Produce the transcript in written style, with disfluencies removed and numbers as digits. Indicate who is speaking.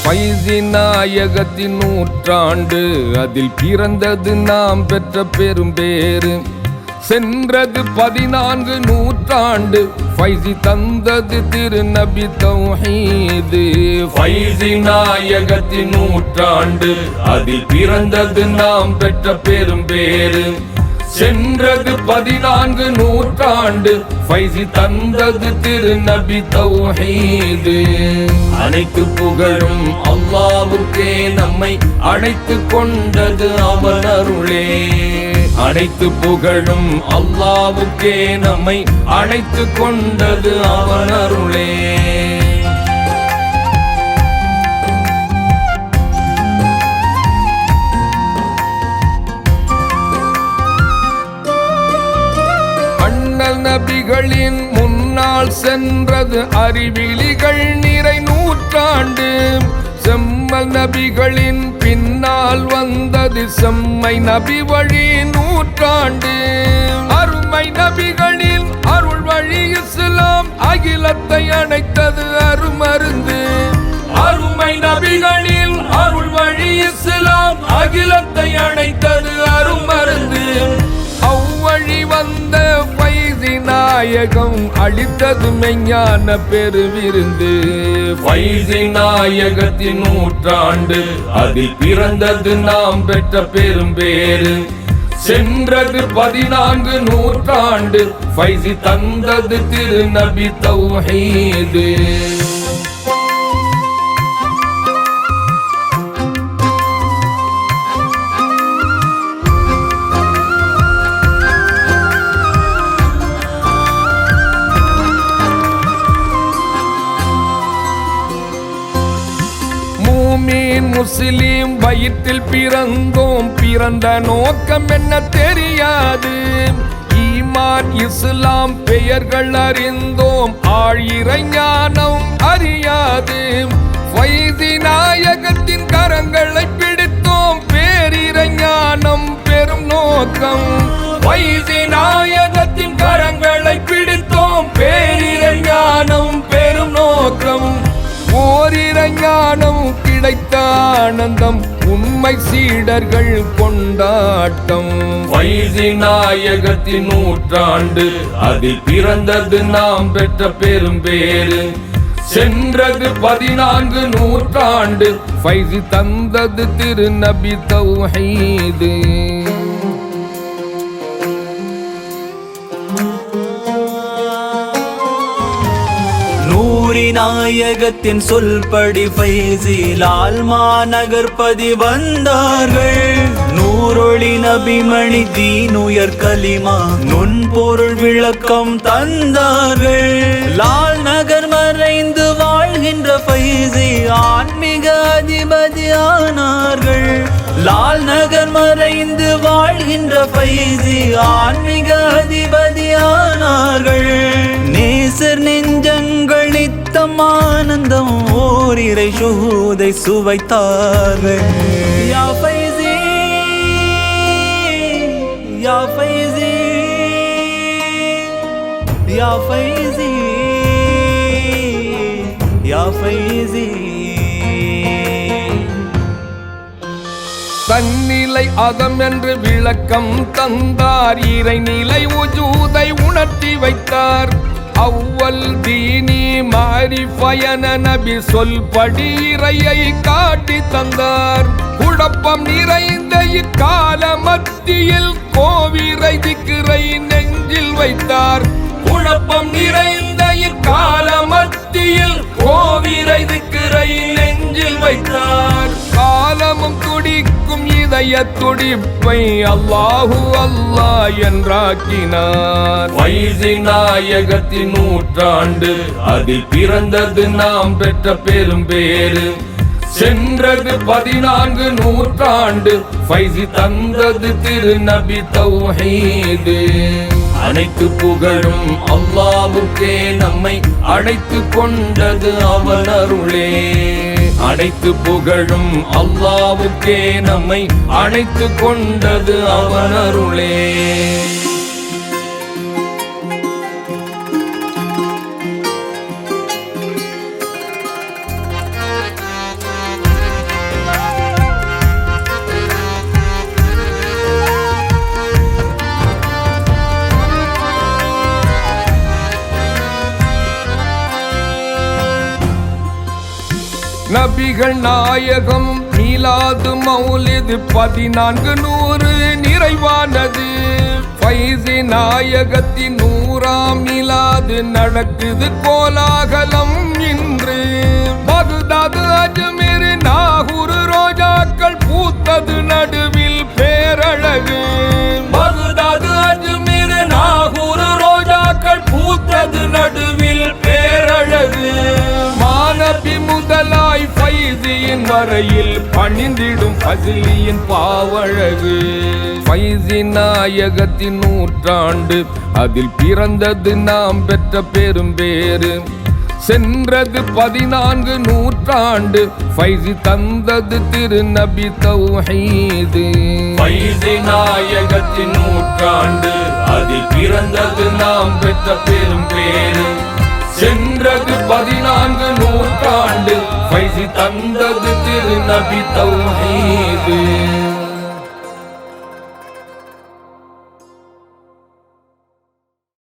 Speaker 1: பைசி நாயகத்தின் நூற்றாண்டு, அதில் பிறந்தது நாம் பெற்ற பெரும் பேரு. சென்றது 14 நூற்றாண்டு, ஃபைசி தந்தது திருநபி தௌஹீது. ஃபைசி நாயகத்தின் நூற்றாண்டு, அதில் பிறந்தது நாம் பெற்ற பெரும் பேரு. சென்றது 14 நூற்றாண்டு, ஃபைசி தந்தது திருநபி தௌஹீது. அனைத்து புகழும் அல்லாஹ்வுக்கே, நம்மை அழைத்து கொண்டது அவன் அருளே. அனைத்து புகழும் அல்லாஹ்வுக்கே, நம்மை அழைத்து கொண்டது அவன் அருளே. நபிகளின் முன்னால் சென்றது அறிவிலிகள் நிறை நூற்றாண்டு. செம்மல் நபிகளின் பின்னால் வந்தது செம்மை நபி வழி நூற்றாண்டு. அருமை நபிகளின் அருள் வழி இஸ்லாம், அகிலத்தை அணைத்தது அருமருந்து. அருமை நபிகளின் அருள் வழி இஸ்லாம், அகிலத்தை அணைத்தது அருமருந்து. அவ்வழி வந்த நாயகம் அளித்தது மெஞ்ஞான பெருவிருந்து. ஃபைசி நாயகத்தின் நூற்றாண்டு, அதில் பிறந்தது நாம் பெற்ற பெரும் பேரு. சென்றது 14 நூற்றாண்டு, ஃபைசி தந்தது திருநபி தௌஹீது. முஸ்லிம் வயிற்றில் பிறந்தோம், பிறந்த நோக்கம் என்ன தெரியாது. ஈமான் இஸ்லாம் பெயர்கள் அறிந்தோம், ஆழிறை ஞானம் அறியாது. ஃபைசி நாயகத்தின் கரங்களை பிடித்தோம், பேரிறை ஞானம் பெரும் நோக்கம். ஃபைசி நாயகத்தின் கரங்களை பிடித்தோம், பேரிறை ஞானம் பெரும் நோக்கம். ஓரிரை ஞானம் கிடைத்த ஆனந்தம், உண்மை சீடர்கள் கொண்டாட்டம். ஃபைசி நாயகத்தின் நூற்றாண்டு, அதில் பிறந்தது நாம் பெற்ற பெரும் பேரு. சென்றது 14 நூற்றாண்டு, ஃபைசி தந்தது திருநபி தௌஹீது.
Speaker 2: நாயகத்தின் சொல்படி ஃபைசிலால் மாநகர்பதி வந்தார்கள். நூறொளி நபிமணி தீனுயர் கலிமா நுண்பொருள் விளக்கம் தந்தார்கள். லால் நகர் மறைந்து வாழ்கின்ற ஃபைசி ஆன்மீக அதிபதியானார்கள். லால் நகர் மறைந்து வாழ்கின்ற ஃபைசி ஆன்மீக அதிபதியானார்கள். நேசர் நெஞ்சங்கள் நித்தம் ஆனந்தம், ஓரிரை ஷுஹூதை சுவைத்தார்கள். யா ஃபைசி யா ஃபைசி யா ஃபைசி யா ஃபைசி.
Speaker 1: தன்னிலை அதம் என்று விளக்கம் தந்தார், இறைநிலை உஜூதை உணர்த்தி வைத்தார். அவ்வல் தீனி மாரிஃபயன நபி சொல்படி இறையை காட்டி தந்தார். குழப்பம் நிறைந்த இக்கால மத்தியில் கோவிரை திக்ரை நெஞ்சில் வைத்தார். குழப்பம் நிறைந்த இக்கால மத்தியில் கோவிரை திக்ரை நெஞ்சில் வைத்தார். காலமும் துடிக்கும் இதய துடிப்பை அல்லாஹு அல்லாஹ் என்றாக்கினார். ஃபைசி நாயகத்தின் நூற்றாண்டு, அதில் பிறந்தது நாம் பெற்ற பெரும் பேரு. சென்றது 14 நூற்றாண்டு, ஃபைசி தந்தது திருநபி தௌஹீது. அனைத்து புகழும் அல்லாஹ்வுக்கே, நம்மை அழைத்து கொண்டது அவன் அருளே. அனைத்து புகழும் அல்லாஹ்வுக்கே, நம்மை அழைத்து கொண்டது அவன் அருளே. நபிகள் நாயகம் மீலாது மௌலிது 1400 நிறைவானது. ஃபைசி நாயகத்தின் 100ஆம் மீலாது நடக்குது கோலாகலம் இன்று. பகுதாது அஜ்மீர் நாகூர் ரோஜாக்கள் பூத்தது நடுவில் பேரழகு. பகுதாது அஜ்மீர் நாகூர் ரோஜாக்கள் பூத்தது நடுவில் பேரழகு. மாநபி முதலாய் ஃபைசியின் வரையில் பணிந்திடும் ஃபசிலியின் பாவழகு. ஃபைசி நாயகத்தின் 100ஆண்டு அதில் பிறந்தது நாம் பெற்ற பெரும் பேரு. சென்றது 14 நூற்றாண்டு ஃபைசி தந்தது திருநபி தௌஹீது. ஃபைசி நாயகத்தின் 100ஆண்டு அதில் பிறந்தது நாம் பெற்ற பெரும் பேரு. சென்றது 14 நூற்றாண்டு ஃபைசி தந்தது திருநபி தௌஹீது.